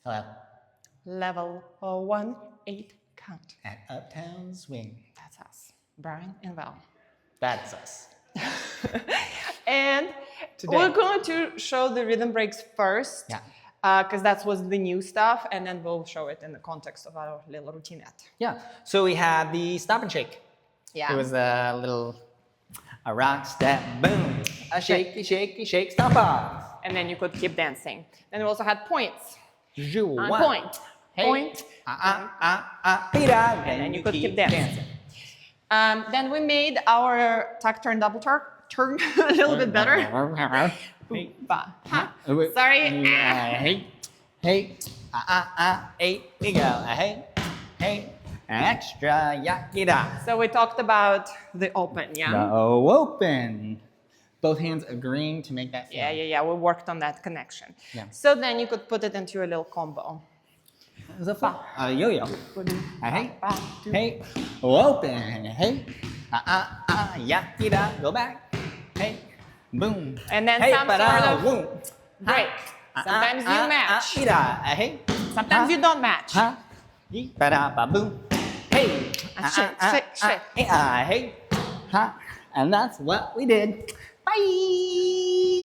Hello. Level 1, 8 count. At Uptown Swing. That's us, Brian and Val. That's us. And Today. we're going to show the rhythm breaks first. Yeah. Because that was the new stuff, and then we'll show it in the context of our little routinette. Yeah. So we had the stop and shake. Yeah. It was a rock step, boom, a shaky, shaky, shake, stop off. And then you could keep dancing. Then we also had points. One. Point. Hey. Point. And then you could keep dancing. Then we made our tuck turn double turn a little bit better. Hey. Sorry. Hey. Hey. Hey. We go. Hey. Hey. Extra yakida. So we talked about the open, yeah? The open. Both hands agreeing to make that sound. Yeah. We worked on that connection. Yeah. So then you could put it into a little combo. It's a yo-yo. Hey. Hey. Open. Hey. Yakida. Go back. Hey. Boom. And then hey, some sort of boom. break. Sometimes you match. Hey. Sometimes you don't match. Boom. Hey. Shake. Hey. And that's what we did. Bye.